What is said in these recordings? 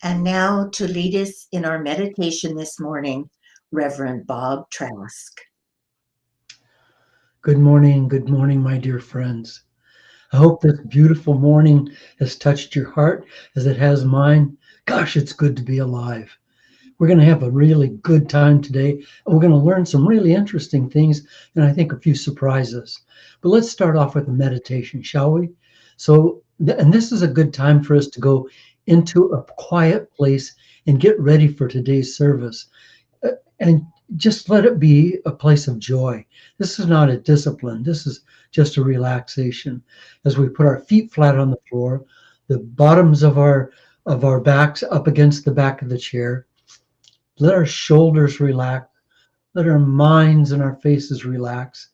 And now to lead us in our meditation this morning, Reverend Bob Trask. Good morning, my dear friends. I hope this beautiful morning has touched your heart as it has mine. Gosh, it's good to be alive. We're going to have a really good time today, and we're going to learn some really interesting things, and I think a few surprises. But let's start off with a meditation, shall we? And this is a good time for us to go into a quiet place and get ready for today's service. And just let it be a place of joy. This is not a discipline. This is just a relaxation. As we put our feet flat on the floor, the bottoms of our backs up against the back of the chair, let our shoulders relax, let our minds and our faces relax,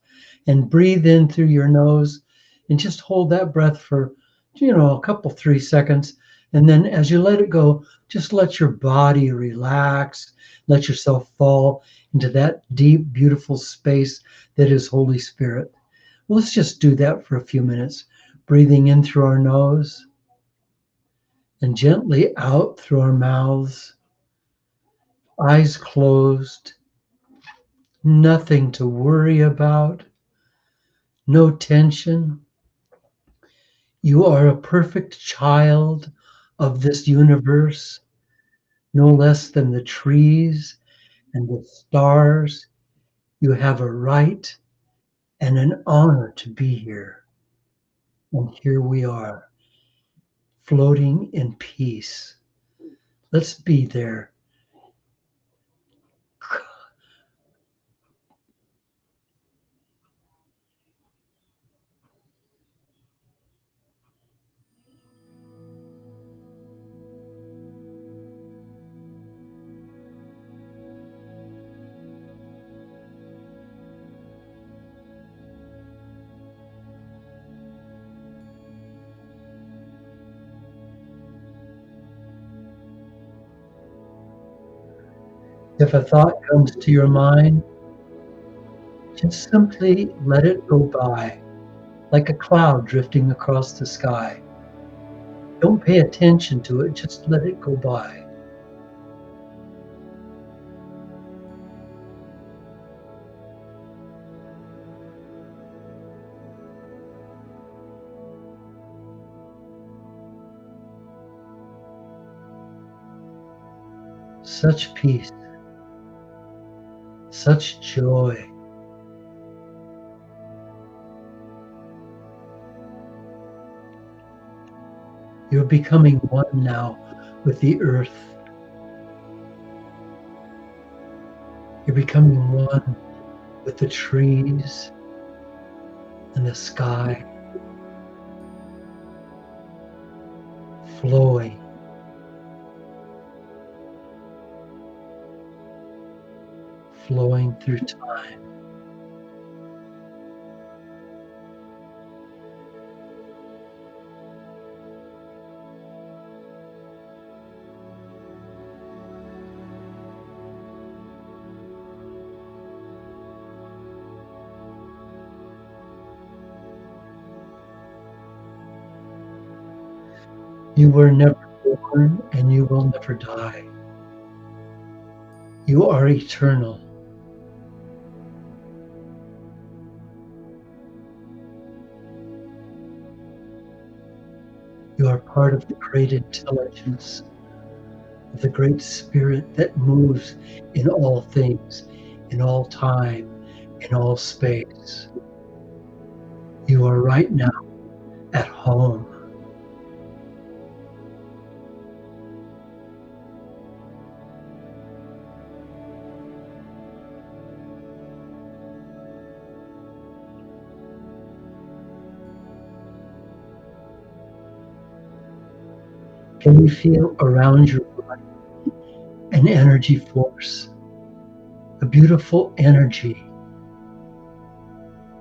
and breathe in through your nose and just hold that breath for, a couple, 3 seconds. And then as you let it go, just let your body relax, let yourself fall into that deep, beautiful space that is Holy Spirit. Well, let's just do that for a few minutes, breathing in through our nose and gently out through our mouths, eyes closed, nothing to worry about, no tension. You are a perfect child of this universe, no less than the trees and the stars. You have a right and an honor to be here. And here we are, floating in peace. Let's be there. If a thought comes to your mind, just simply let it go by, like a cloud drifting across the sky. Don't pay attention to it, just let it go by. Such peace, such joy. You're becoming one now with the earth. You're becoming one with the trees and the sky, flowing, flowing through time. You were never born and you will never die. You are eternal. You are part of the great intelligence, of the great spirit that moves in all things, in all time, in all space. You are right now at home. Can you feel around your body an energy force, a beautiful energy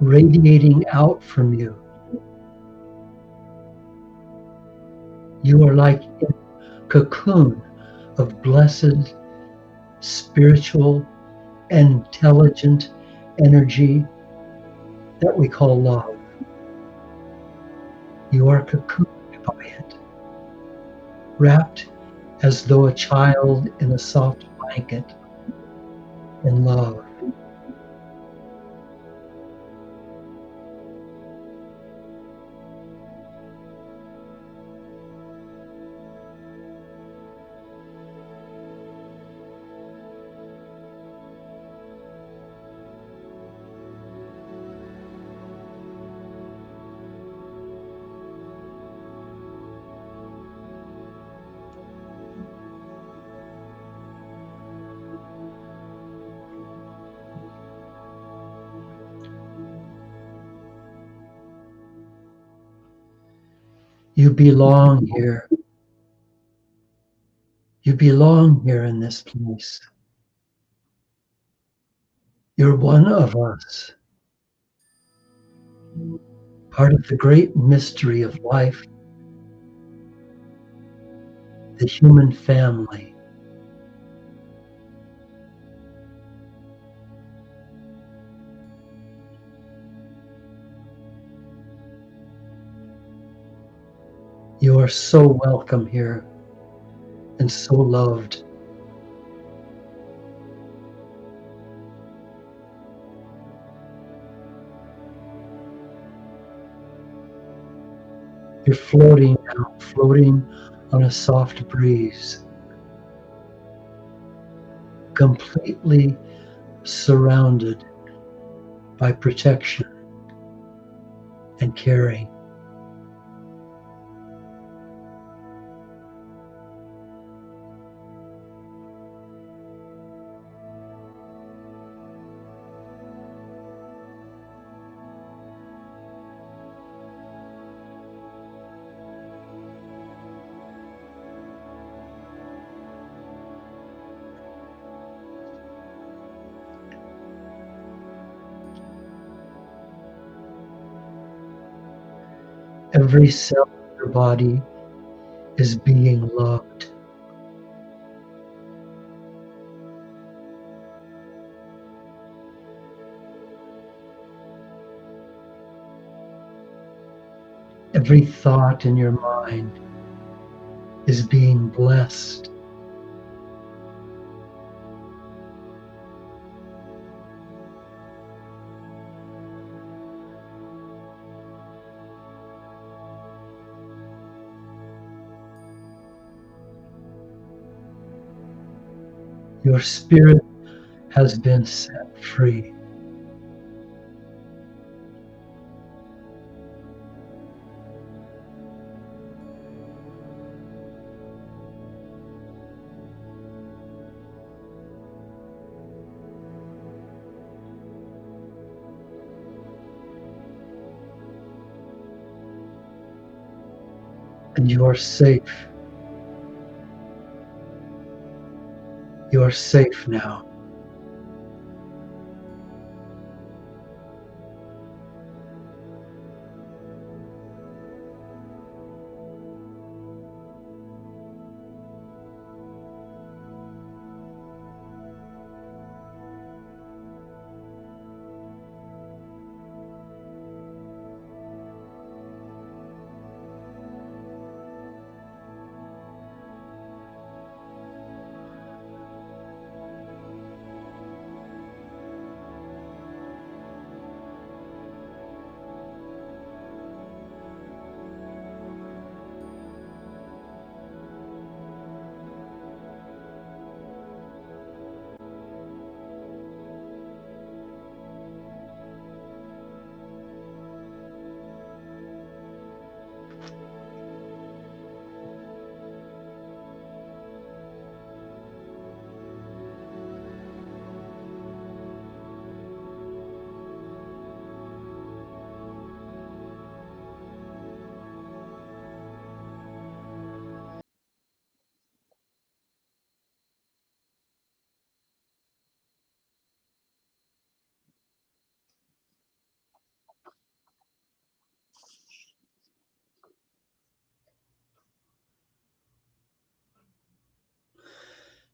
radiating out from you? You are like in a cocoon of blessed, spiritual, intelligent energy that we call love. You are cocooned by it, wrapped as though a child in a soft blanket in love. You belong here. You belong here in this place. You're one of us, part of the great mystery of life, the human family. You are so welcome here and so loved. You're floating now, floating on a soft breeze, completely surrounded by protection and caring. Every cell of your body is being loved. Every thought in your mind is being blessed. Your spirit has been set free. And you are safe. You are safe now.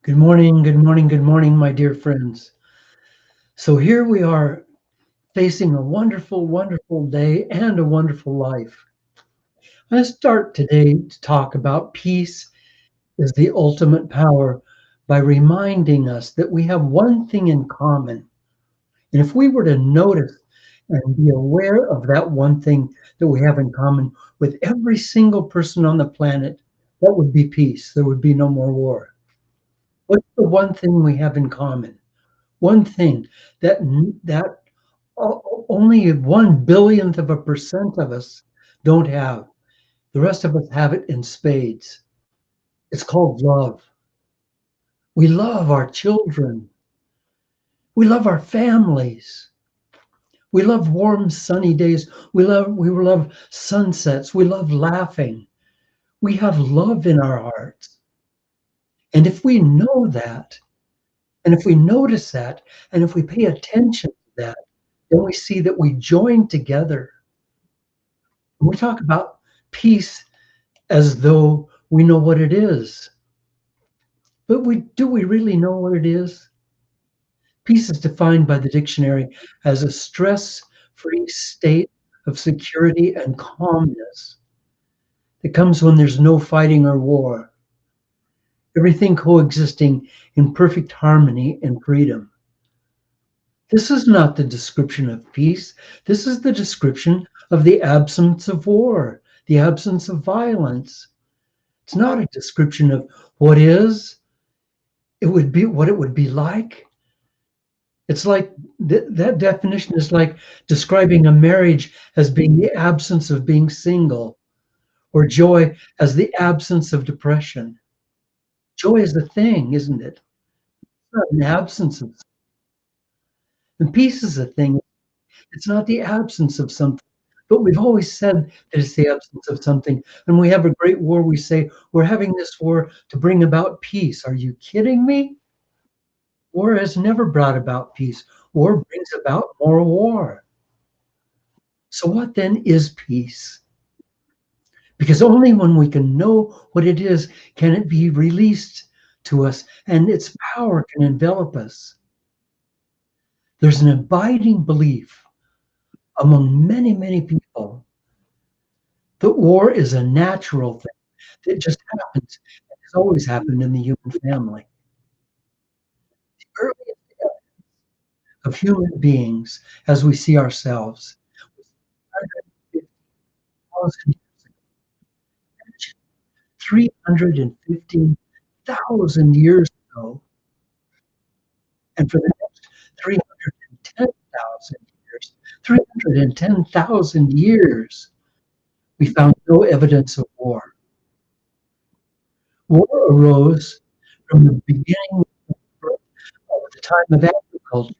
Good morning, good morning, good morning, my dear friends. So here we are facing a wonderful, wonderful day and a wonderful life. I'm going to start today to talk about peace is the ultimate power by reminding us that we have one thing in common. And if we were to notice and be aware of that one thing that we have in common with every single person on the planet, that would be peace. There would be no more war. What's the one thing we have in common? One thing that only 1/1000000000% of us don't have. The rest of us have it in spades. It's called love. We love our children. We love our families. We love warm, sunny days. We love sunsets. We love laughing. We have love in our hearts. And if we know that, and if we notice that, and if we pay attention to that, then we see that we join together. And we talk about peace as though we know what it is. But do we really know what it is? Peace is defined by the dictionary as a stress-free state of security and calmness that comes when there's no fighting or war. Everything coexisting in perfect harmony and freedom. This is not the description of peace. This is the description of the absence of war, the absence of violence. It's not a description of what is. It would be what it would be like. It's like that definition is like describing a marriage as being the absence of being single, or joy as the absence of depression. Joy is a thing, isn't it? It's not an absence of. And peace is a thing. It's not the absence of something. But we've always said that it's the absence of something. And we have a great war. We say, we're having this war to bring about peace. Are you kidding me? War has never brought about peace. War brings about more war. So what then is peace? Because only when we can know what it is can it be released to us, and its power can envelop us. There's an abiding belief among many, many people that war is a natural thing that just happens. It has always happened in the human family. The earliest evidence of human beings as we see ourselves was 315,000 years ago. And for the next 310,000 years, we found no evidence of war. War arose from the beginning of the time of agriculture,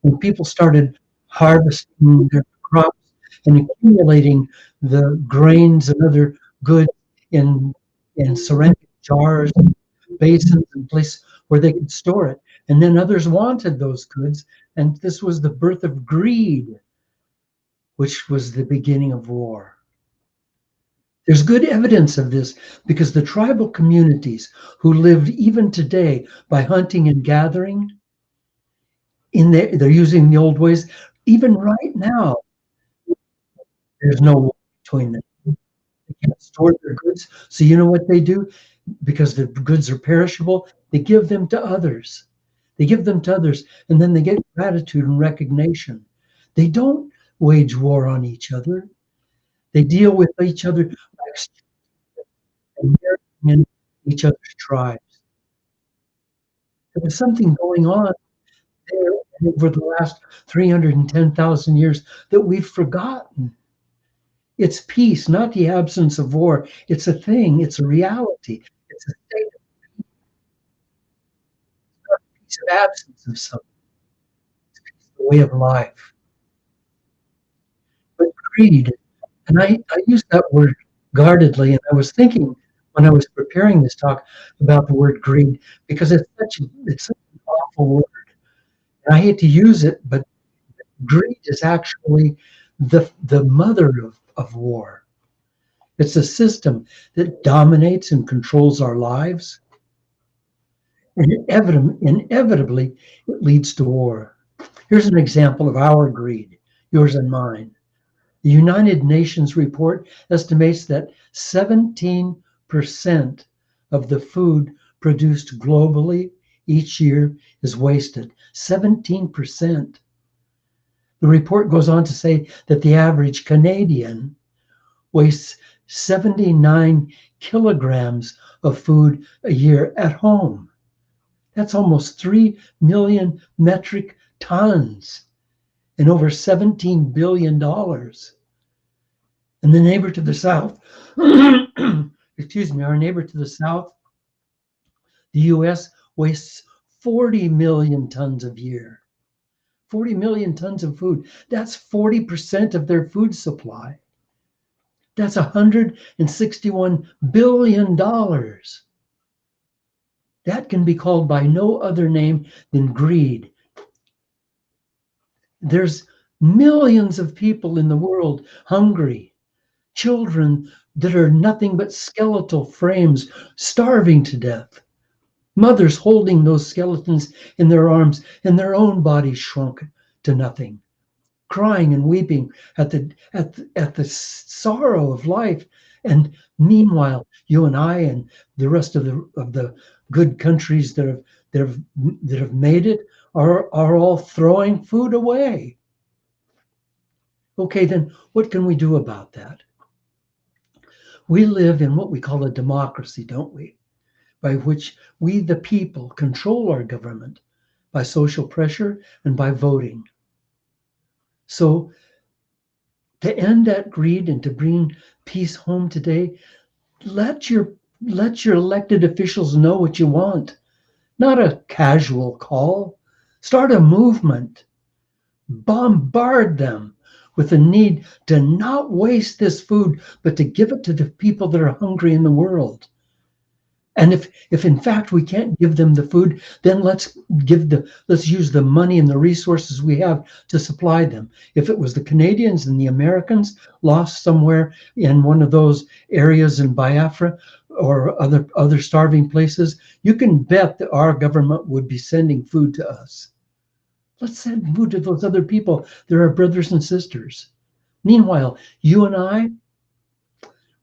when people started harvesting their crops and accumulating the grains and other goods in ceramic jars, basins, and places where they could store it. And then others wanted those goods, and this was the birth of greed, which was the beginning of war. There's good evidence of this because the tribal communities who lived even today by hunting and gathering, they're using the old ways. Even right now, there's no war between them. They can't store their goods. So you know what they do? Because the goods are perishable, they give them to others. They give them to others, and then they get gratitude and recognition. They don't wage war on each other. They deal with each other and in each other's tribes. There was something going on there over the last 310,000 years that we've forgotten. It's peace, not the absence of war. It's a thing. It's a reality. It's a state of peace. It's not a peace of absence of something. It's peace of the way of life. But greed, and I use that word guardedly, and I was thinking when I was preparing this talk about the word greed, because it's such an awful word. And I hate to use it, but greed is actually the mother of war. It's a system that dominates and controls our lives. And inevitably, it leads to war. Here's an example of our greed, yours and mine. The United Nations report estimates that 17% of the food produced globally each year is wasted. 17%. The report goes on to say that the average Canadian wastes 79 kilograms of food a year at home. That's almost 3 million metric tons and over $17 billion. And the neighbor to the south, excuse me, our neighbor to the south, the US, wastes 40 million tons a year. 40 million tons of food. That's 40% of their food supply. That's $161 billion. That can be called by no other name than greed. There's millions of people in the world hungry, children that are nothing but skeletal frames, starving to death. Mothers holding those skeletons in their arms and their own bodies shrunk to nothing, crying and weeping at the sorrow of life. And meanwhile, you and I and the rest of the good countries that have made it are all throwing food away. Okay, then what can we do about that? We live in what we call a democracy, don't we? By which we, the people, control our government by social pressure and by voting. So to end that greed and to bring peace home today, let your elected officials know what you want, not a casual call. Start a movement. Bombard them with the need to not waste this food, but to give it to the people that are hungry in the world. And if in fact we can't give them the food, then let's use the money and the resources we have to supply them. If it was the Canadians and the Americans lost somewhere in one of those areas in Biafra or other starving places, you can bet that our government would be sending food to us. Let's send food to those other people. They're our brothers and sisters. Meanwhile, you and I,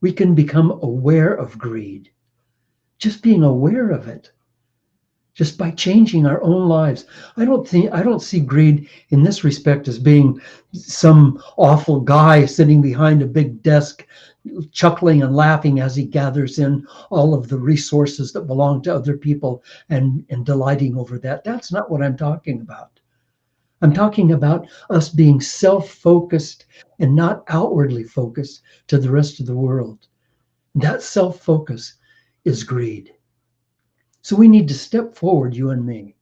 we can become aware of greed. Just being aware of it, just by changing our own lives. I don't see greed in this respect as being some awful guy sitting behind a big desk, chuckling and laughing as he gathers in all of the resources that belong to other people and delighting over that. That's not what I'm talking about. I'm talking about us being self-focused and not outwardly focused to the rest of the world. That self-focus is greed. So we need to step forward, you and me.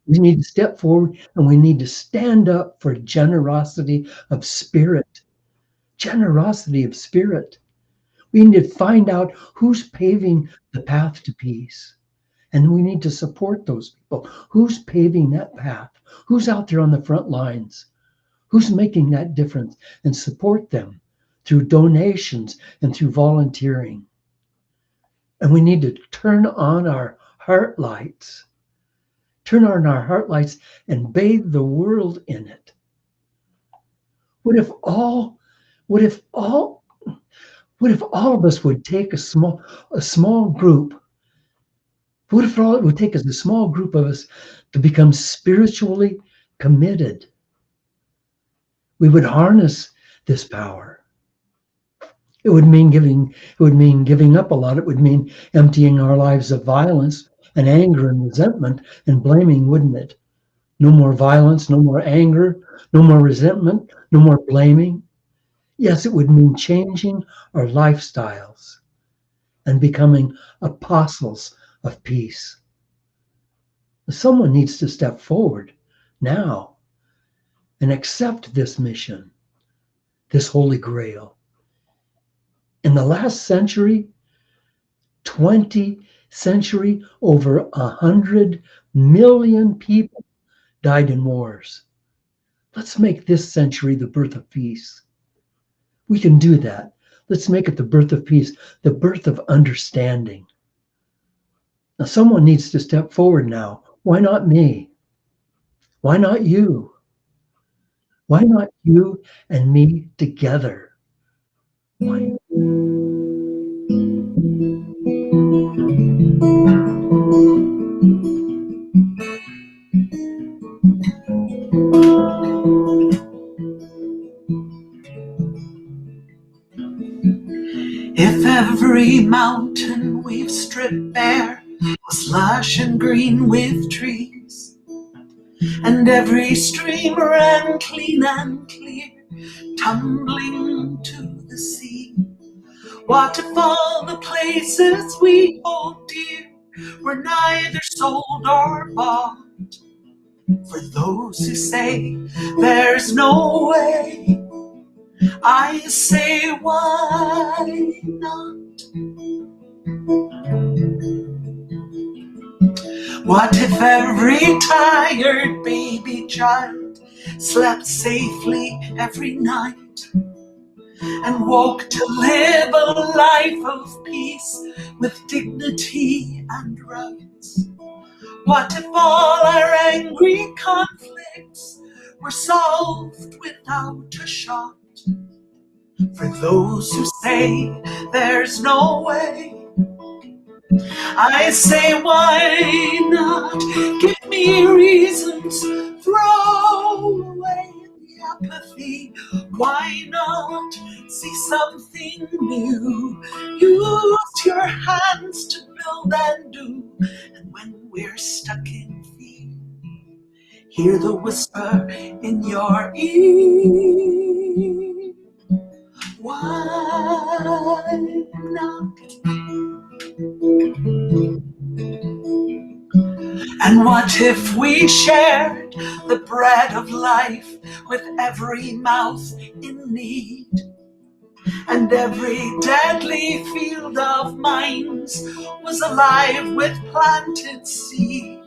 We need to step forward and we need to stand up for generosity of spirit. Generosity of spirit. We need to find out who's paving the path to peace. And we need to support those people. Who's paving that path? Who's out there on the front lines? Who's making that difference? And support them through donations and through volunteering. And we need to turn on our heart lights. Turn on our heart lights and bathe the world in it. What if all of us would take a small group? What if all it would take is a small group of us to become spiritually committed? We would harness this power. It would mean giving up a lot. It would mean emptying our lives of violence and anger and resentment and blaming, wouldn't it? No more violence, no more anger, no more resentment, no more blaming. Yes, it would mean changing our lifestyles and becoming apostles of peace. Someone needs to step forward now and accept this mission, this holy grail. In the last century, 20th century, over 100 million people died in wars. Let's make this century the birth of peace. We can do that. Let's make it the birth of peace, the birth of understanding. Now, someone needs to step forward now. Why not me? Why not you? Why not you and me together? Why? mountain we've stripped bare was lush and green with trees, and every stream ran clean and clear, tumbling to the sea. What if all the places we hold dear were neither sold or bought? For those who say there's no way, I say why not? What if every tired baby child slept safely every night and woke to live a life of peace with dignity and rights? What if all our angry conflicts were solved without a shot? For those who say there's no way, I say why not? Give me reasons, throw away the apathy. Why not see something new? Use your hands to build and do. And when we're stuck in fear, hear the whisper in your ear. Why not? And what if we shared the bread of life with every mouth in need, and every deadly field of mines was alive with planted seed?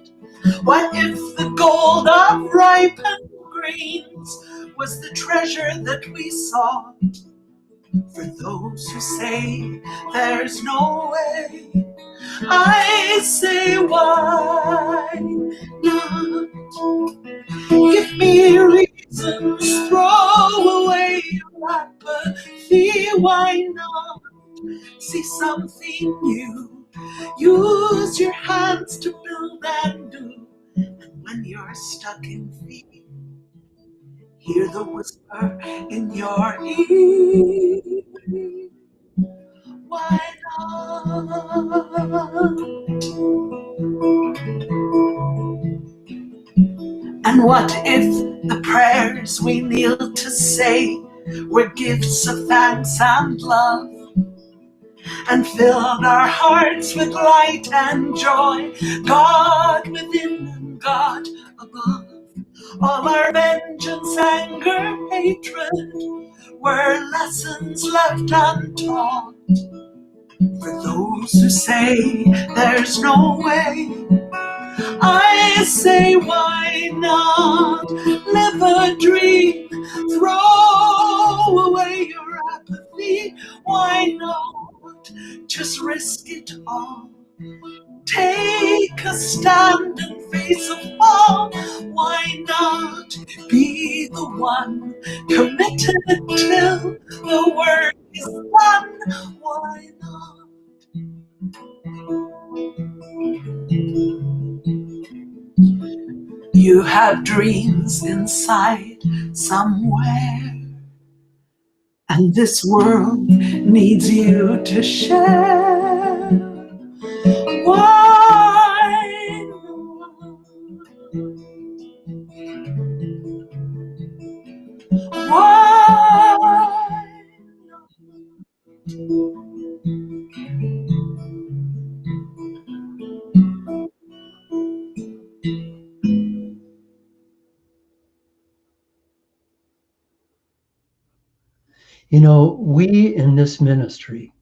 What if the gold of ripened grains was the treasure that we sought? For those who say there's no way, I say why not? Give me reasons, throw away your apathy. Why not see something new? Use your hands to build and do. And when you're stuck in fear, hear the whisper in your ear. Why not? And what if the prayers we kneel to say were gifts of thanks and love, and filled our hearts with light and joy, God within and God above? All our vengeance, anger, hatred were lessons left untaught. For those who say there's no way, I say why not? Live a dream, throw away your apathy. Why not just risk it all? Take a stand and face a fall. Why not be the one committed till the work is done? Why not? You have dreams inside somewhere, and this world needs you to share. Why not? Why not? You know, we in this ministry,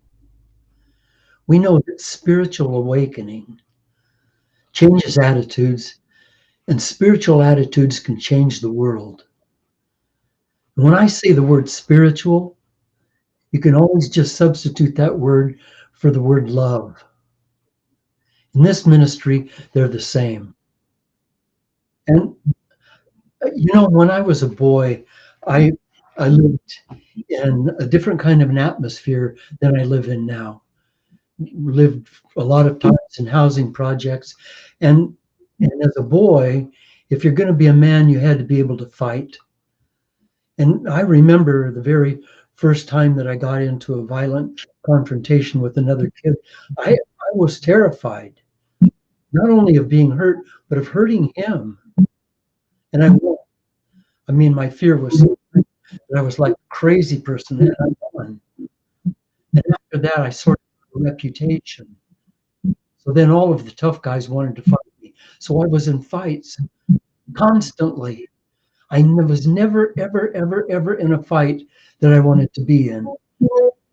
we know that spiritual awakening changes attitudes, and spiritual attitudes can change the world. When I say the word spiritual, you can always just substitute that word for the word love. In this ministry, they're the same. And, you know, when I was a boy, I lived in a different kind of an atmosphere than I live in now. Lived a lot of times in housing projects. And as a boy, if you're going to be a man, you had to be able to fight. And I remember the very first time that I got into a violent confrontation with another kid, I was terrified, not only of being hurt, but of hurting him. And I mean, my fear was so great that I was like a crazy person, and I won. And after that, I sort of got a reputation. So then all of the tough guys wanted to fight me. So I was in fights constantly. I was never, ever, ever, ever in a fight that I wanted to be in.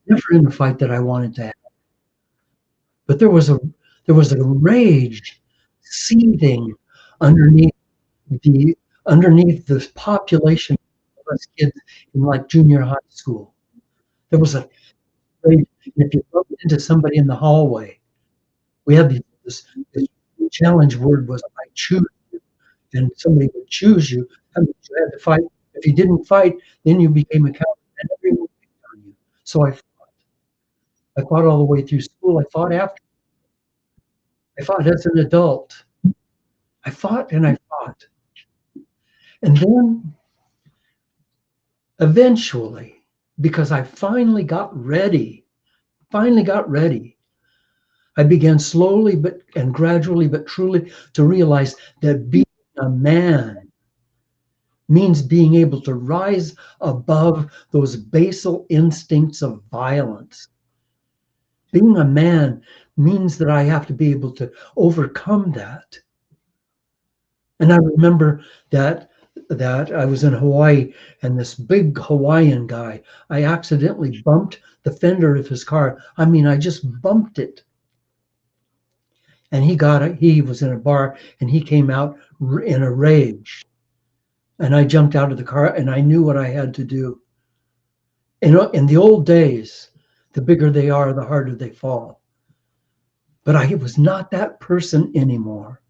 Never in a fight that I wanted to have. But there was a rage seething underneath this population of us kids in like junior high school. There was a rage. If you bumped into somebody in the hallway, we had this challenge word was I choose you, and somebody would choose you. That means you had to fight. If you didn't fight, then you became a coward, and everyone picked on you. So I fought. I fought all the way through school. I fought after. I fought as an adult. I fought and I fought. And then eventually, because I finally got ready, I began slowly and gradually but truly to realize that being a man means being able to rise above those basal instincts of violence. Being a man means that I have to be able to overcome that. And I remember that I was in Hawaii, and this big Hawaiian guy, I accidentally bumped the fender of his car. I mean, I just bumped it. And he was in a bar, and he came out in a rage. And I jumped out of the car, and I knew what I had to do. In the old days, the bigger they are, the harder they fall. But I was not that person anymore.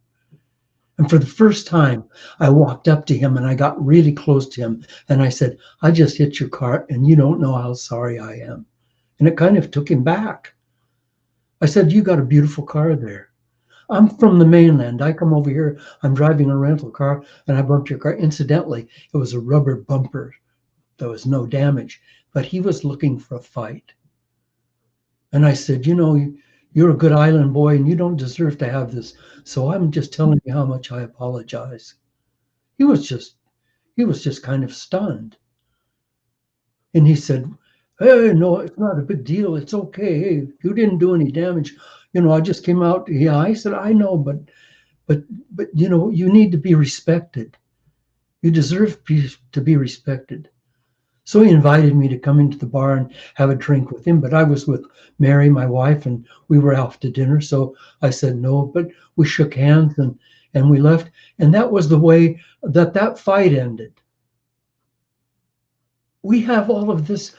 And for the first time, I walked up to him and I got really close to him. And I said, I just hit your car and you don't know how sorry I am. And it kind of took him back. I said, you got a beautiful car there. I'm from the mainland. I come over here. I'm driving a rental car and I bumped your car. Incidentally, it was a rubber bumper. There was no damage. But he was looking for a fight. And I said, you're a good island boy and you don't deserve to have this. So I'm just telling you how much I apologize. He was just kind of stunned. And he said, hey, no, it's not a big deal. It's okay. Hey, you didn't do any damage. I just came out. Yeah, I said, I know, but you need to be respected. You deserve to be respected. So he invited me to come into the bar and have a drink with him. But I was with Mary, my wife, and we were out to dinner. So I said no, but we shook hands and we left. And that was the way that fight ended. We have all of these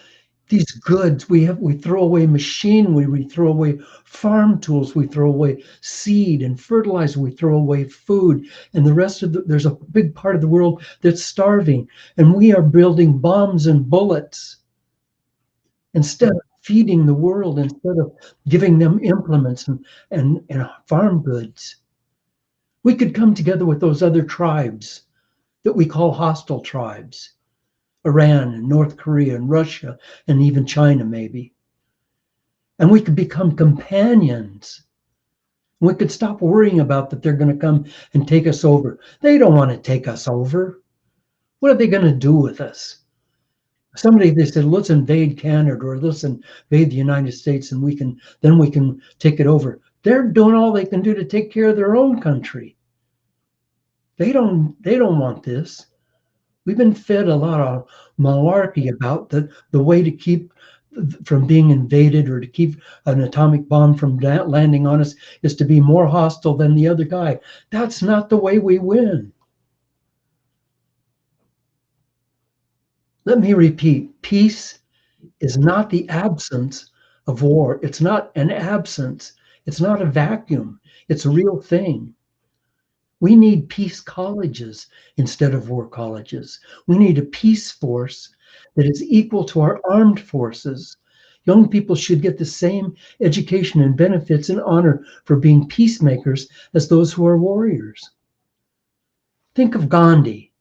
goods. We throw away machinery, we throw away farm tools, we throw away seed and fertilizer, we throw away food, and the rest of there's a big part of the world that's starving, and we are building bombs and bullets instead of feeding the world, instead of giving them implements and farm goods. We could come together with those other tribes that we call hostile tribes. Iran and North Korea and Russia and even China maybe. And we could become companions. We could stop worrying about that they're going to come and take us over. They don't want to take us over. What are they going to do with us? They said, let's invade Canada or let's invade the United States and we can take it over. They're doing all they can do to take care of their own country. They don't want this. We've been fed a lot of malarkey about the way to keep from being invaded or to keep an atomic bomb from landing on us is to be more hostile than the other guy. That's not the way we win. Let me repeat, peace is not the absence of war. It's not an absence. It's not a vacuum. It's a real thing. We need peace colleges instead of war colleges. We need a peace force that is equal to our armed forces. Young people should get the same education and benefits and honor for being peacemakers as those who are warriors. Think of Gandhi,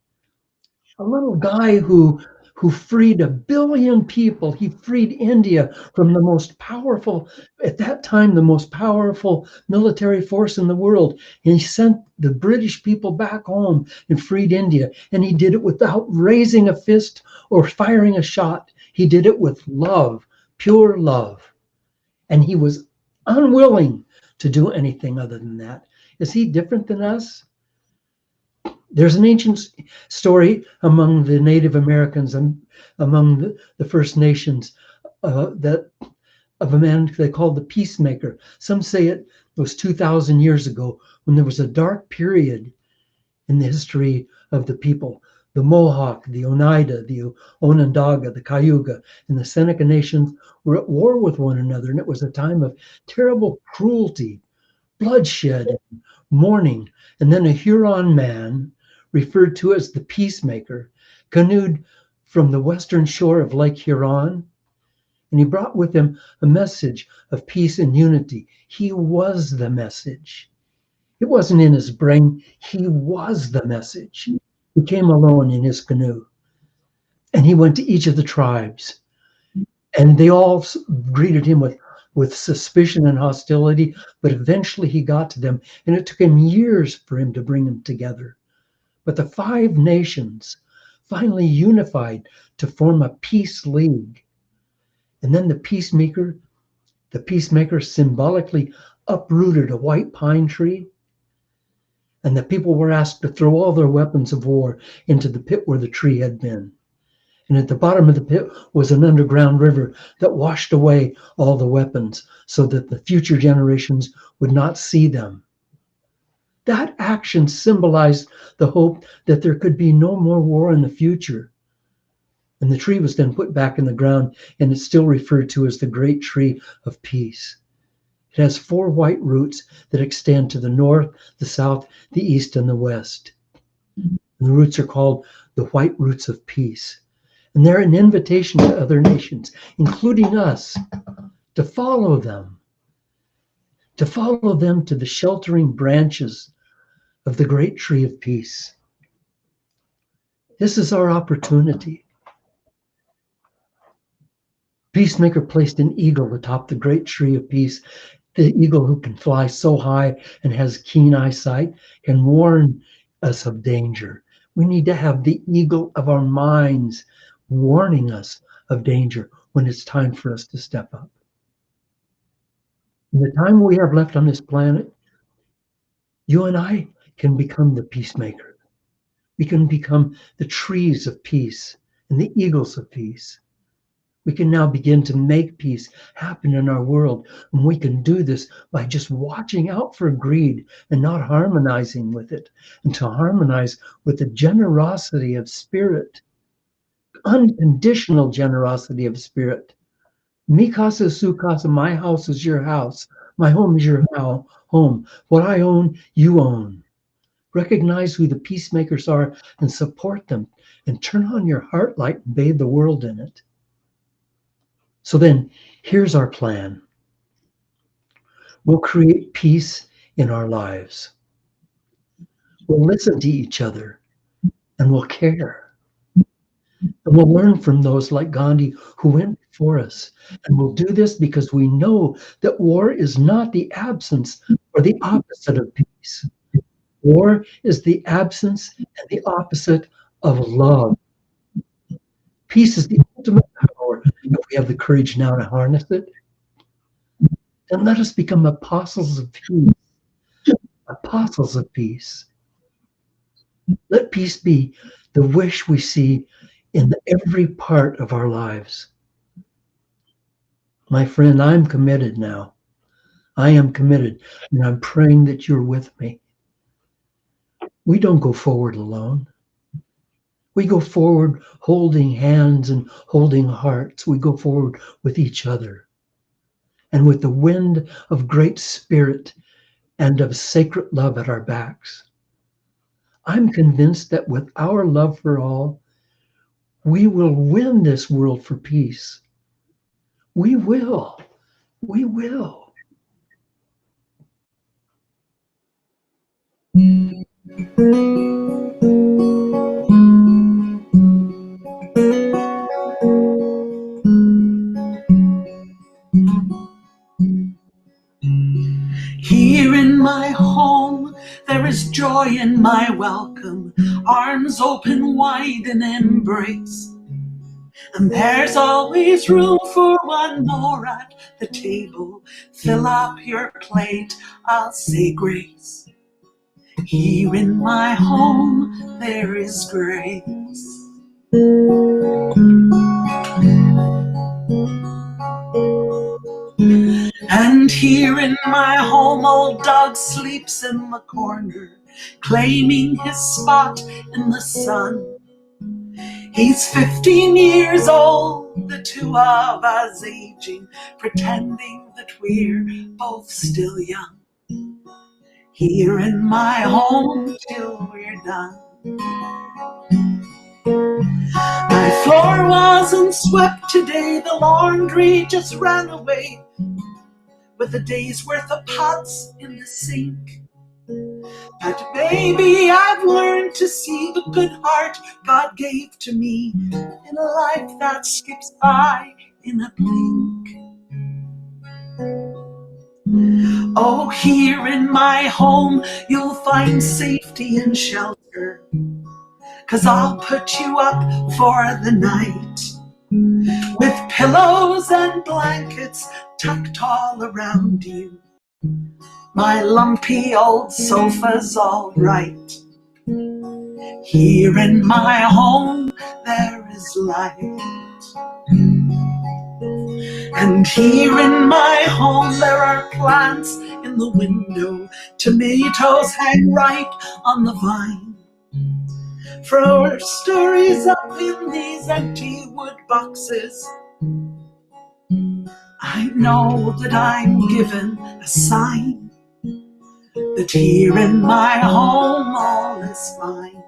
a little guy who who freed 1 billion people. He freed India from the most powerful, at that time, the most powerful military force in the world. And he sent the British people back home and freed India. And he did it without raising a fist or firing a shot. He did it with love, pure love. And he was unwilling to do anything other than that. Is he different than us? There's an ancient story among the Native Americans and among the First Nations that of a man they called the Peacemaker. Some say it was 2,000 years ago when there was a dark period in the history of the people. The Mohawk, the Oneida, the Onondaga, the Cayuga, and the Seneca nations were at war with one another, and it was a time of terrible cruelty, bloodshed, and mourning. And then a Huron man, referred to as the Peacemaker, canoed from the western shore of Lake Huron, and he brought with him a message of peace and unity. He was the message. It wasn't in his brain. He was the message. He came alone in his canoe, and he went to each of the tribes, and they all greeted him with suspicion and hostility, but eventually he got to them, and it took him years for him to bring them together. But the 5 nations finally unified to form a peace league. And then the Peacemaker symbolically uprooted a white pine tree, and the people were asked to throw all their weapons of war into the pit where the tree had been. And at the bottom of the pit was an underground river that washed away all the weapons so that the future generations would not see them. That action symbolized the hope that there could be no more war in the future. And the tree was then put back in the ground, and it's still referred to as the Great Tree of Peace. It has 4 white roots that extend to the north, the south, the east, and the west. And the roots are called the White Roots of Peace. And they're an invitation to other nations, including us, to follow them to the sheltering branches of the Great Tree of Peace. This is our opportunity. Peacemaker placed an eagle atop the Great Tree of Peace. The eagle, who can fly so high and has keen eyesight, can warn us of danger. We need to have the eagle of our minds warning us of danger when it's time for us to step up. In the time we have left on this planet, you and I can become the peacemaker. We can become the trees of peace and the eagles of peace. We can now begin to make peace happen in our world. And we can do this by just watching out for greed and not harmonizing with it, and to harmonize with the generosity of spirit, unconditional generosity of spirit. Mi casa su casa, my house is your house. My home is your home. What I own, you own. Recognize who the peacemakers are and support them, and turn on your heart light and bathe the world in it. So then, here's our plan. We'll create peace in our lives. We'll listen to each other, and we'll care. And we'll learn from those like Gandhi who went before us. And we'll do this because we know that war is not the absence or the opposite of peace. War is the absence and the opposite of love. Peace is the ultimate power if we have the courage now to harness it. And let us become apostles of peace. Apostles of peace. Let peace be the wish we see in every part of our lives. My friend, I'm committed now. I am committed, and I'm praying that you're with me. We don't go forward alone. We go forward holding hands and holding hearts. We go forward with each other and with the wind of great spirit and of sacred love at our backs. I'm convinced that with our love for all, we will win this world for peace. We will. We will. in my home, there is joy in my welcome, arms open wide in embrace. And there's always room for one more at the table. Fill up your plate, I'll say grace. Here in my home, there is grace. And here in my home, old dog sleeps in the corner, claiming his spot in the sun. He's 15 years old, the two of us aging, pretending that we're both still young. Here in my home till we're done. My floor wasn't swept today, the laundry just ran away with a day's worth of pots in the sink. But baby, I've learned to see the good heart God gave to me in a life that skips by in a blink. Oh, here in my home, you'll find safety and shelter, 'cause I'll put you up for the night, with pillows and blankets tucked all around you. My lumpy old sofa's all right. Here in my home, there is light. And here in my home, there are plants in the window. Tomatoes hang ripe on the vine. For stories up in these empty wood boxes, I know that I'm given a sign that here in my home all is fine.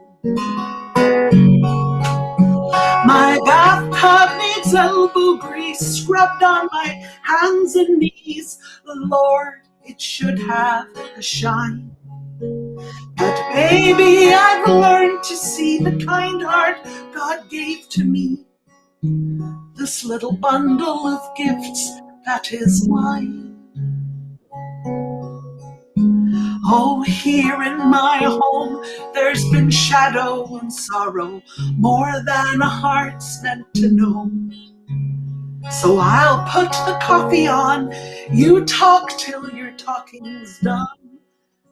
My bathtub needs elbow grease scrubbed on my hands and knees. Lord, it should have a shine. But baby, I've learned to see the kind heart God gave to me, this little bundle of gifts that is mine. Oh, here in my home, there's been shadow and sorrow, more than a heart's meant to know. So I'll put the coffee on, you talk till your talking's done,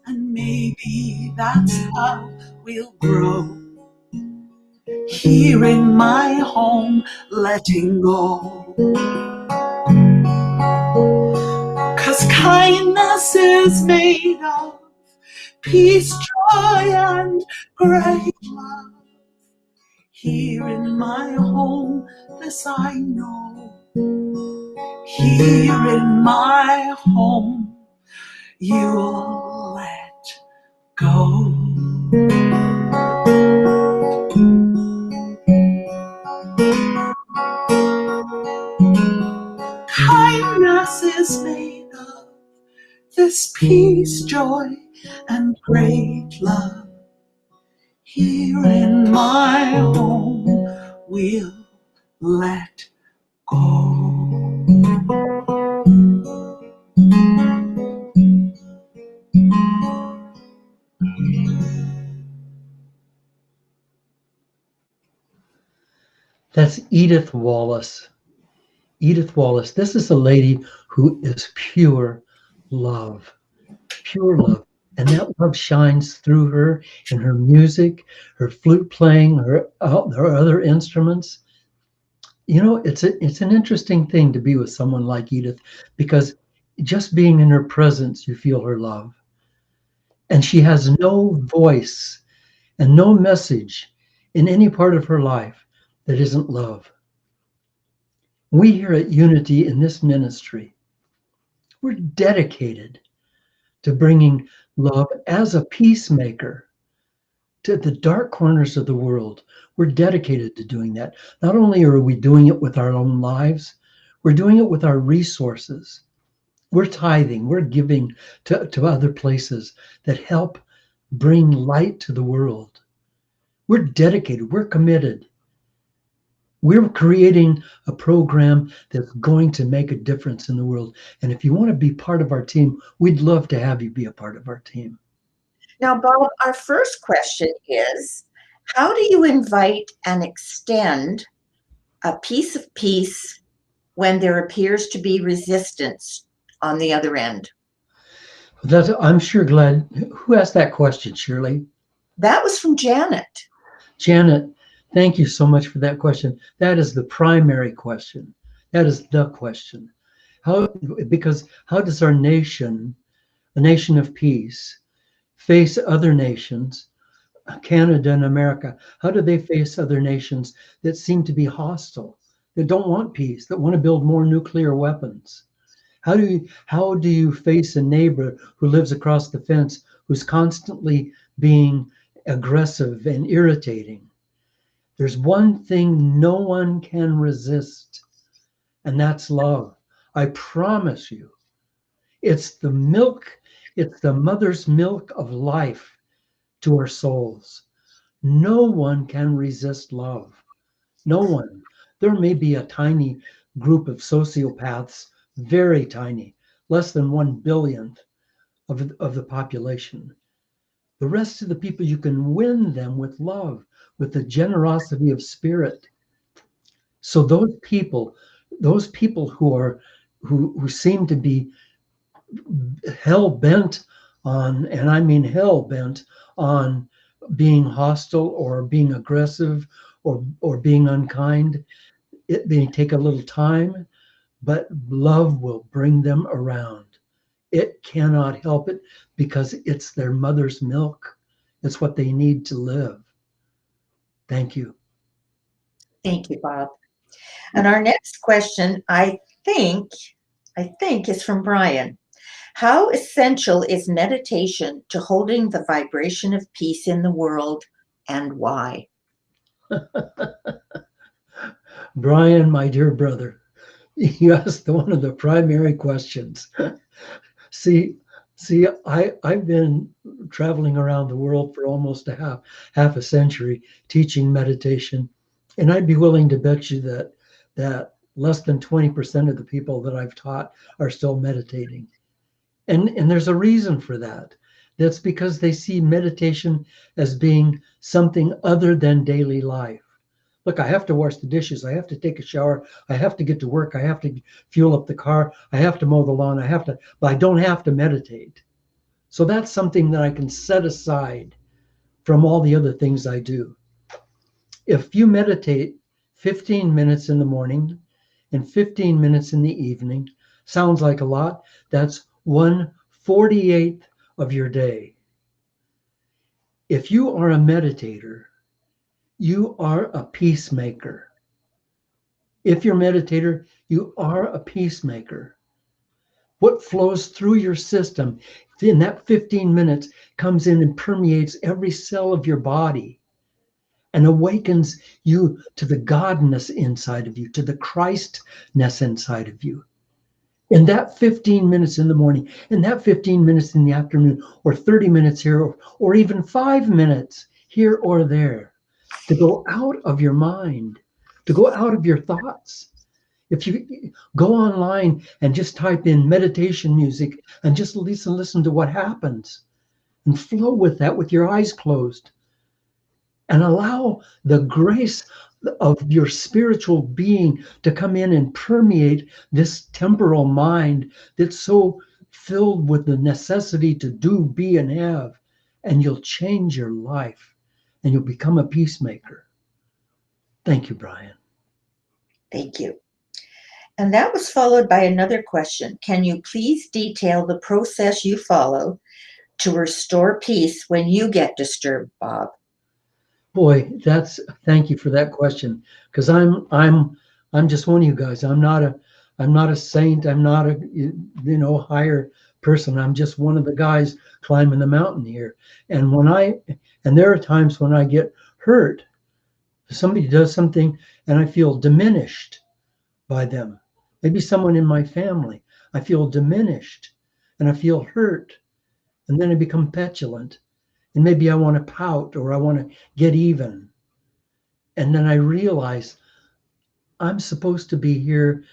and maybe that's how we'll grow. Here in my home, letting go. 'Cause kindness is made of peace, joy, and great love. Here in my home, this I know. Here in my home, you'll let go. Kindness is made of this peace, joy, and great love. Here in my home, we'll let go. That's Edith Wallace. Edith Wallace. This is a lady who is pure love. Pure love. And that love shines through her in her music, her flute playing, her other instruments. You know, it's an interesting thing to be with someone like Edith, because just being in her presence, you feel her love. And she has no voice and no message in any part of her life that isn't love. We here at Unity in this ministry, we're dedicated to bringing love as a peacemaker to the dark corners of the world. We're dedicated to doing that. Not only are we doing it with our own lives, we're doing it with our resources. We're tithing, we're giving to other places that help bring light to the world. We're dedicated, we're committed. We're creating a program that's going to make a difference in the world. And if you want to be part of our team, we'd love to have you be a part of our team. Now, Bob, our first question is, how do you invite and extend a piece of peace when there appears to be resistance on the other end? I'm sure glad. Who asked that question, Shirley? That was from Janet. Janet, thank you so much for that question. That is the primary question. That is the question. Because how does our nation, a nation of peace, face other nations, Canada and America? How do they face other nations that seem to be hostile, that don't want peace, that want to build more nuclear weapons? How do you face a neighbor who lives across the fence who's constantly being aggressive and irritating? There's one thing no one can resist, and that's love. I promise you. It's the milk, it's the mother's milk of life to our souls. No one can resist love. No one. There may be a tiny group of sociopaths, very tiny, less than 1 billionth of the population. The rest of the people, you can win them with love, with the generosity of spirit. So those people who seem to be hell bent on, and I mean hell bent on being hostile or being aggressive or being unkind, it may take a little time, but love will bring them around. It cannot help it because it's their mother's milk. It's what they need to live. Thank you. Thank you, Bob. And our next question, I think is from Brian. How essential is meditation to holding the vibration of peace in the world, and why? Brian, my dear brother, you asked one of the primary questions. See, I've been traveling around the world for almost half a century teaching meditation, and I'd be willing to bet you that less than 20% of the people that I've taught are still meditating. And there's a reason for that. That's because they see meditation as being something other than daily life. Look, I have to wash the dishes. I have to take a shower. I have to get to work. I have to fuel up the car. I have to mow the lawn. But I don't have to meditate. So that's something that I can set aside from all the other things I do. If you meditate 15 minutes in the morning and 15 minutes in the evening, sounds like a lot. That's 1/48th of your day. If you are a meditator, you are a peacemaker. If you're a meditator, you are a peacemaker. What flows through your system in that 15 minutes comes in and permeates every cell of your body and awakens you to the Godness inside of you, to the Christness inside of you. In that 15 minutes in the morning, in that 15 minutes in the afternoon, or 30 minutes here, or even 5 minutes here or there, to go out of your mind, to go out of your thoughts. If you go online and just type in meditation music and just listen to what happens and flow with that with your eyes closed and allow the grace of your spiritual being to come in and permeate this temporal mind that's so filled with the necessity to do, be, and have, and you'll change your life. And you'll become a peacemaker. Thank you, Brian. Thank you. And that was followed by another question. Can you please detail the process you follow to restore peace when you get disturbed, Bob? Boy, thank you for that question. Because I'm just one of you guys. I'm not a saint. I'm not a higher person. I'm just one of the guys climbing the mountain here. And there are times when I get hurt. Somebody does something and I feel diminished by them. Maybe someone in my family. I feel diminished and I feel hurt. And then I become petulant. And maybe I want to pout or I want to get even. And then I realize I'm supposed to be here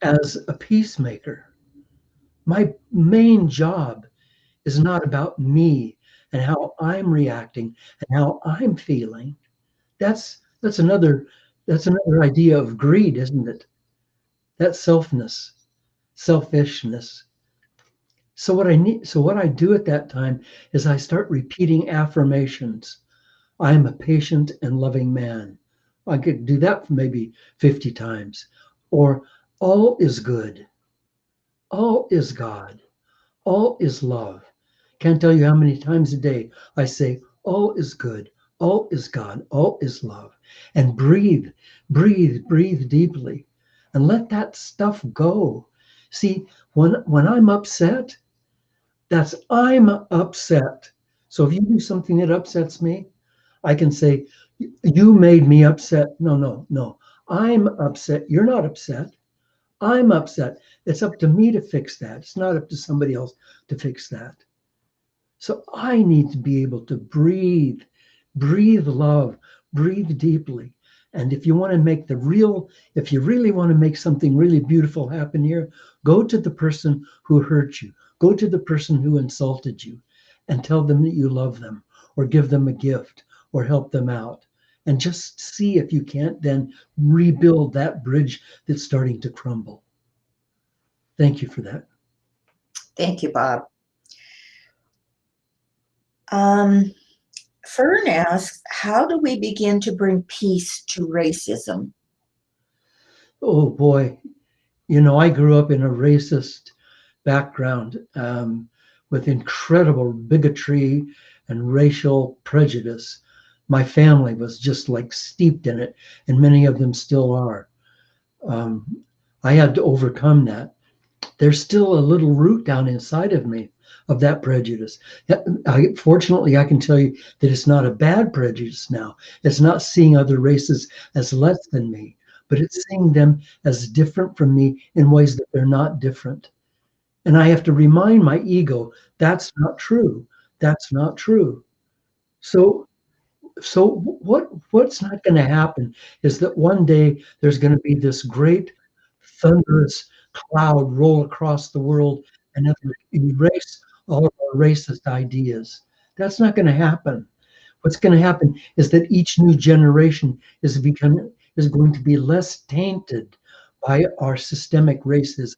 as a peacemaker. My main job is not about me and how I'm reacting and how I'm feeling. That's another idea of greed, isn't it? That's selfishness. So what I do at that time is I start repeating affirmations. I am a patient and loving man. I could do that maybe 50 times. Or all is good. All is God. All is love. Can't tell you how many times a day I say, all is good. All is God. All is love. And breathe deeply and let that stuff go. See, when I'm upset, that's I'm upset. So if you do something that upsets me, I can say, you made me upset. No. I'm upset. You're not upset. I'm upset. It's up to me to fix that. It's not up to somebody else to fix that. So I need to be able to breathe love, breathe deeply. And if you want to if you really want to make something really beautiful happen here, go to the person who hurt you, go to the person who insulted you, and tell them that you love them, or give them a gift, or help them out. And just see if you can't then rebuild that bridge that's starting to crumble. Thank you for that. Thank you, Bob. Fern asks, how do we begin to bring peace to racism? Oh boy, I grew up in a racist background with incredible bigotry and racial prejudice. My family was just like steeped in it, and many of them still are. I had to overcome that. There's still a little root down inside of me of that prejudice. Fortunately, I can tell you that it's not a bad prejudice now. It's not seeing other races as less than me, but it's seeing them as different from me in ways that they're not different. And I have to remind my ego, that's not true. That's not true. So what's not going to happen is that one day there's going to be this great thunderous cloud roll across the world and erase all of our racist ideas. That's not going to happen. What's going to happen is that each new generation is going to be less tainted by our systemic racism.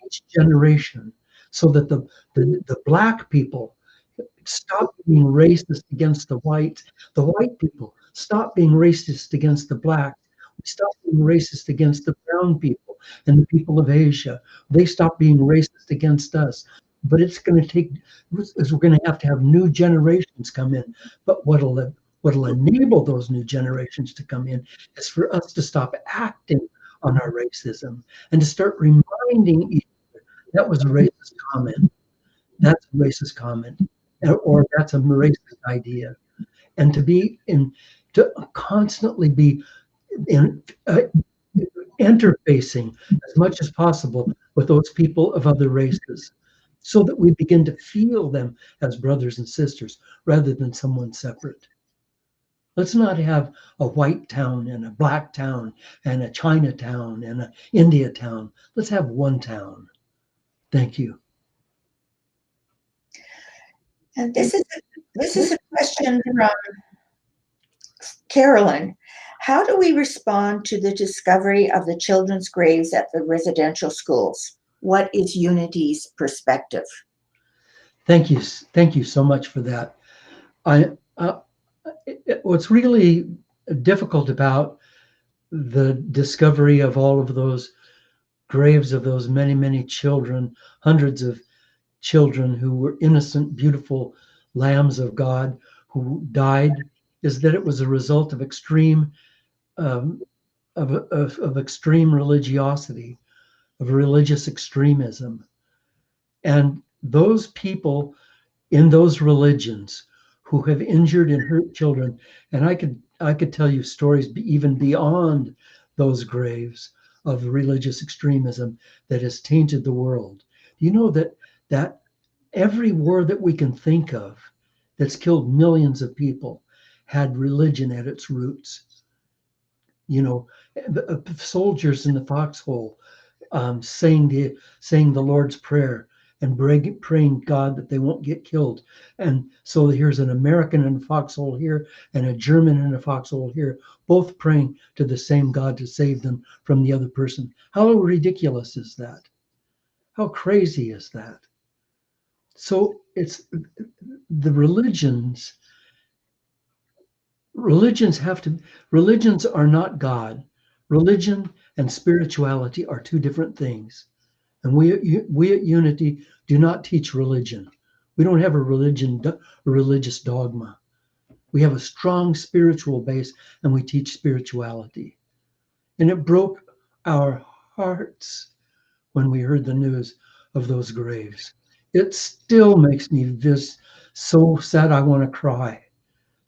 Each generation, so that the black people stop being racist against the white people stop being racist against the black, we stop being racist against the brown people and the people of Asia. They stop being racist against us. But it's going to take, is we're going to have new generations come in. But what'll enable those new generations to come in is for us to stop acting on our racism and to start reminding each other that was a racist comment. That's a racist comment, or that's a racist idea, and to constantly be in interfacing as much as possible with those people of other races, so that we begin to feel them as brothers and sisters rather than someone separate. Let's not have a white town and a black town and a Chinatown and an India town. Let's have one town. Thank you. And this is a question from Carolyn. How do we respond to the discovery of the children's graves at the residential schools? What is Unity's perspective? Thank you so much for that. What's really difficult about the discovery of all of those graves of those many children, hundreds of children who were innocent, beautiful lambs of God who died, is that it was a result of extreme extreme religiosity, of religious extremism. And those people in those religions who have injured and hurt children, and I could tell you stories even beyond those graves of religious extremism that has tainted the world. You know that every war that we can think of that's killed millions of people had religion at its roots. The soldiers in the foxhole saying the Lord's Prayer and praying God that they won't get killed. And so here's an American in a foxhole here and a German in a foxhole here, both praying to the same God to save them from the other person. How ridiculous is that? How crazy is that? So it's the religions. Religions are not God. Religion and spirituality are two different things. And we at Unity do not teach religion. We don't have a religious dogma. We have a strong spiritual base, and we teach spirituality. And it broke our hearts when we heard the news of those graves. It still makes me so sad I want to cry,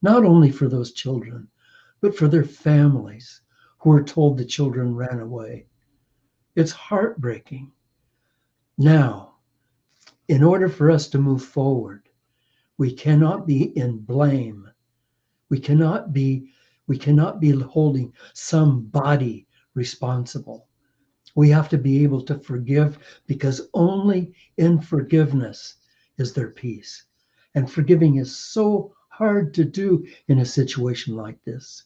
not only for those children, but for their families who were told the children ran away. It's heartbreaking. Now, in order for us to move forward, we cannot be in blame. We cannot be holding somebody responsible. We have to be able to forgive, because only in forgiveness is there peace. And forgiving is so hard to do in a situation like this.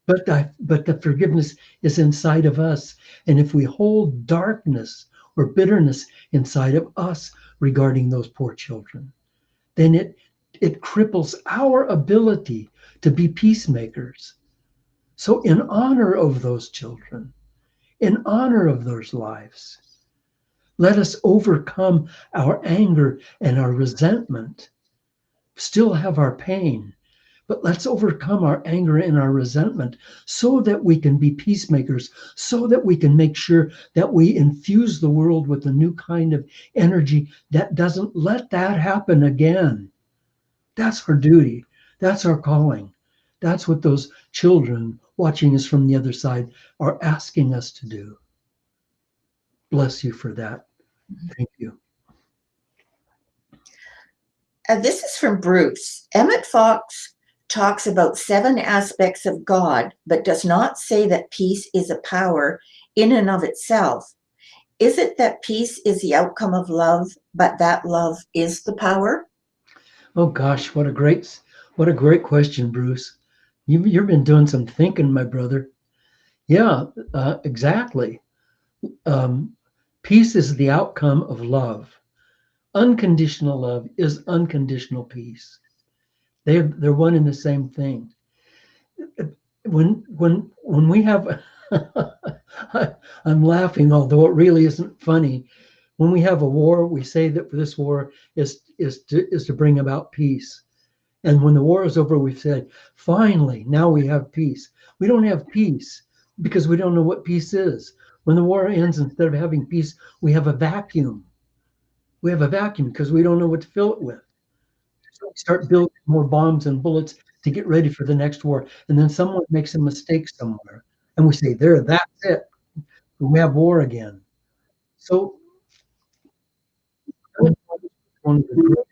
But the forgiveness is inside of us. And if we hold darkness or bitterness inside of us regarding those poor children, then it cripples our ability to be peacemakers. So in honor of those children, in honor of those lives, let us overcome our anger and our resentment, still have our pain, but let's overcome our anger and our resentment so that we can be peacemakers, so that we can make sure that we infuse the world with a new kind of energy that doesn't let that happen again. That's our duty. That's our calling. That's what those children watching us from the other side are asking us to do. Bless you for that. Thank you. This is from Bruce. Emmett Fox talks about 7 aspects of God, but does not say that peace is a power in and of itself. Is it that peace is the outcome of love, but that love is the power? Oh gosh, what a great question, Bruce. You've been doing some thinking, my brother. Yeah, exactly. Peace is the outcome of love. Unconditional love is unconditional peace. They're one and the same thing. When we have, I'm laughing, although it really isn't funny. When we have a war, we say that this war is to bring about peace. And when the war is over, we've said, finally, now we have peace. We don't have peace because we don't know what peace is. When the war ends, instead of having peace, we have a vacuum. We have a vacuum because we don't know what to fill it with. So we start building more bombs and bullets to get ready for the next war. And then someone makes a mistake somewhere. And we say, there, that's it. We have war again. So one of the greatest,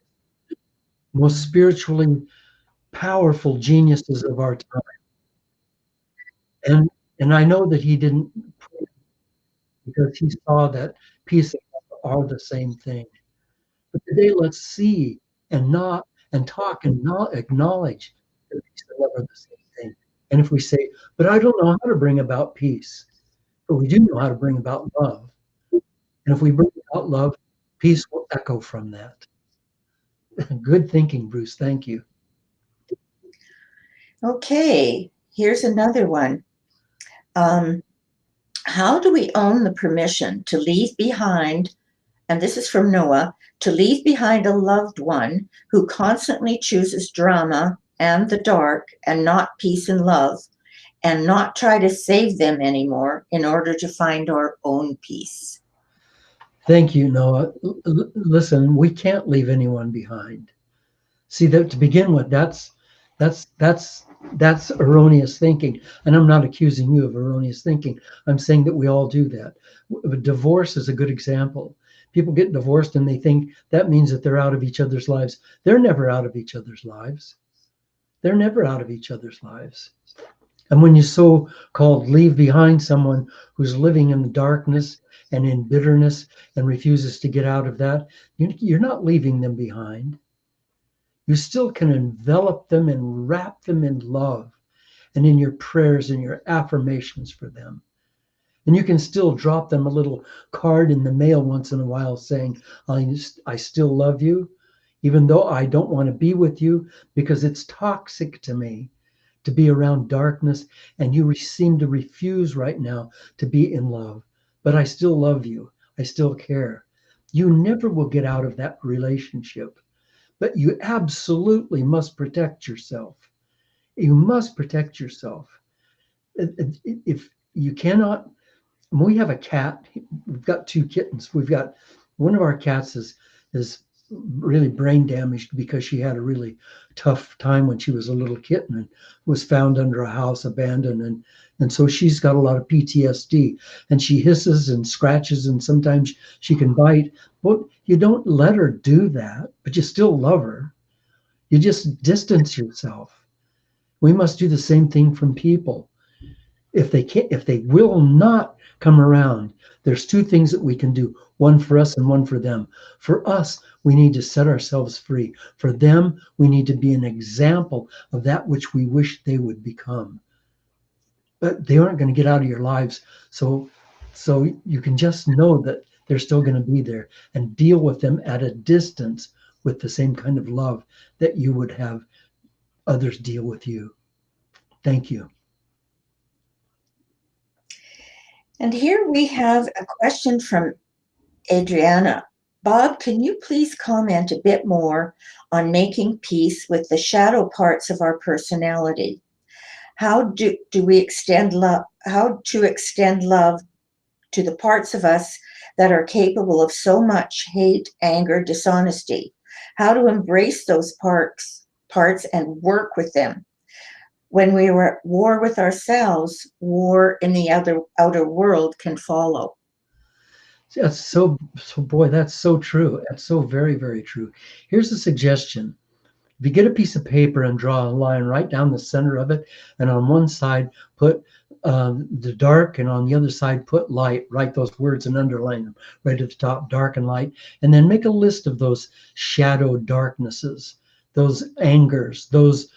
most spiritually powerful geniuses of our time. And I know that he didn't pray because he saw that peace and love are the same thing. But today, let's see and talk and not acknowledge that peace and love are the same thing. And if we say, but I don't know how to bring about peace, but we do know how to bring about love. And if we bring about love, peace will echo from that. Good thinking, Bruce. Thank you. Okay, here's another one. How do we own the permission to leave behind, and this is from Noah, to leave behind a loved one who constantly chooses drama and the dark and not peace and love, and not try to save them anymore in order to find our own peace? Thank you, Noah. Listen, we can't leave anyone behind. See, that to begin with, that's erroneous thinking. And I'm not accusing you of erroneous thinking. I'm saying that we all do that. Divorce is a good example. People get divorced and they think that means that they're out of each other's lives. They're never out of each other's lives. They're never out of each other's lives. And when you so-called leave behind someone who's living in the darkness and in bitterness and refuses to get out of that, you're not leaving them behind. You still can envelop them and wrap them in love and in your prayers and your affirmations for them. And you can still drop them a little card in the mail once in a while saying, I still love you, even though I don't want to be with you because it's toxic to me to be around darkness, and you seem to refuse right now to be in love. But I still love you. I still care. You never will get out of that relationship, but you absolutely must protect yourself. You must protect yourself. If you cannot, we have a cat. We've got two kittens. We've got one of our cats is really brain damaged because she had a really tough time when she was a little kitten and was found under a house abandoned, and so she's got a lot of PTSD, and she hisses and scratches, and sometimes she can bite. Well, you don't let her do that, but you still love her. You just distance yourself. We must do the same thing from people. If they will not come around, there's two things that we can do, one for us and one for them. For us, we need to set ourselves free. For them, we need to be an example of that which we wish they would become. But they aren't going to get out of your lives. So you can just know that they're still going to be there, and deal with them at a distance with the same kind of love that you would have others deal with you. Thank you. And here we have a question from Adriana. Bob, can you please comment a bit more on making peace with the shadow parts of our personality? How do we extend love? How to extend love to the parts of us that are capable of so much hate, anger, dishonesty? How to embrace those parts and work with them? When we are at war with ourselves, war in the outer world can follow. That's so boy, that's so true. That's so very, very true. Here's a suggestion. If you get a piece of paper and draw a line right down the center of it, and on one side put the dark, and on the other side put light, write those words and underline them right at the top, dark and light, and then make a list of those shadow darknesses, those angers, those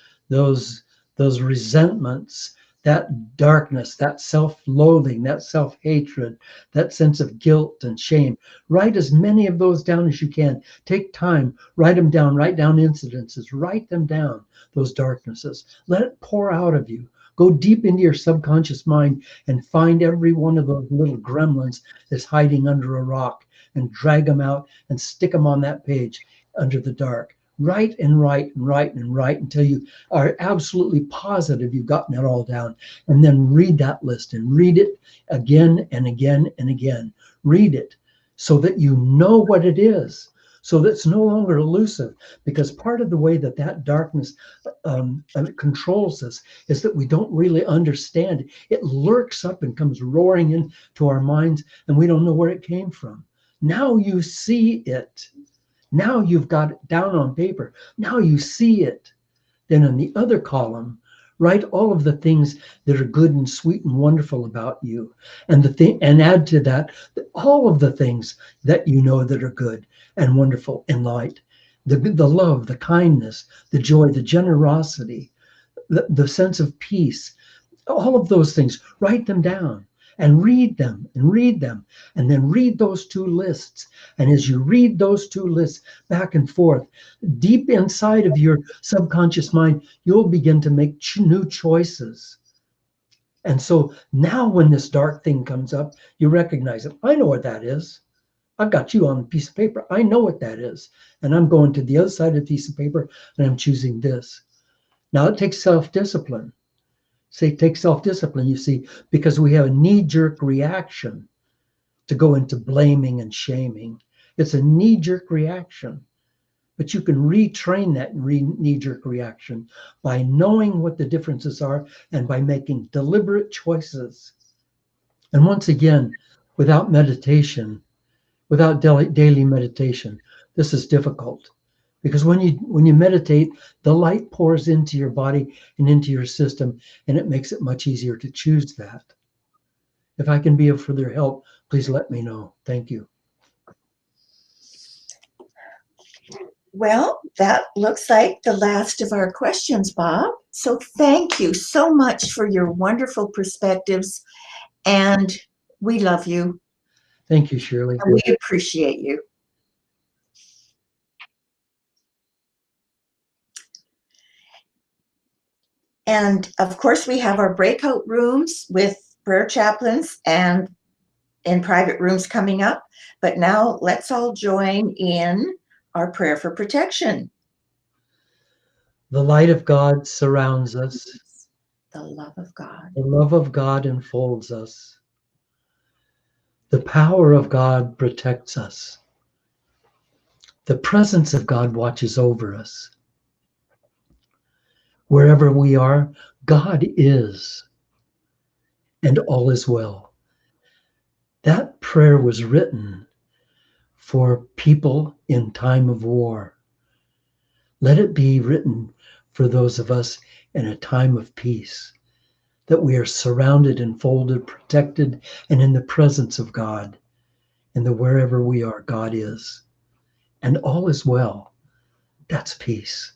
resentments, that darkness, that self-loathing, that self-hatred, that sense of guilt and shame. Write as many of those down as you can. Take time, write them down, write down incidences, write them down, those darknesses. Let it pour out of you. Go deep into your subconscious mind and find every one of those little gremlins that's hiding under a rock, and drag them out and stick them on that page under the dark. Write and write and write and write until you are absolutely positive you've gotten it all down. And then read that list and read it again and again and again. Read it so that you know what it is, so that it's no longer elusive. Because part of the way that darkness controls us is that we don't really understand it. It lurks up and comes roaring into our minds, and we don't know where it came from. Now you see it. Now you've got it down on paper. Now you see it. Then in the other column, write all of the things that are good and sweet and wonderful about you, and add to that all of the things that you know that are good and wonderful in light. The love, the kindness, the joy, the generosity, the sense of peace, all of those things. Write them down. And read them, and then read those two lists. And as you read those two lists back and forth, deep inside of your subconscious mind, you'll begin to make new choices. And so now when this dark thing comes up, you recognize it. I know what that is. I've got you on a piece of paper. I know what that is. And I'm going to the other side of the piece of paper, and I'm choosing this. Now it takes self-discipline. Take self-discipline, you see, because we have a knee-jerk reaction to go into blaming and shaming. It's a knee-jerk reaction. But you can retrain that knee-jerk reaction by knowing what the differences are and by making deliberate choices. And once again, without meditation, without daily meditation, this is difficult. Because when you meditate, the light pours into your body and into your system, and it makes it much easier to choose that. If I can be of further help, please let me know. Thank you. Well, that looks like the last of our questions, Bob. So thank you so much for your wonderful perspectives, and we love you. Thank you, Shirley. And we appreciate you. And of course, we have our breakout rooms with prayer chaplains and in private rooms coming up. But now let's all join in our prayer for protection. The light of God surrounds us. The love of God. The love of God enfolds us. The power of God protects us. The presence of God watches over us. Wherever we are, God is, and all is well. That prayer was written for people in time of war. Let it be written for those of us in a time of peace, that we are surrounded, enfolded, protected, and in the presence of God. And that wherever we are, God is. And all is well. That's peace.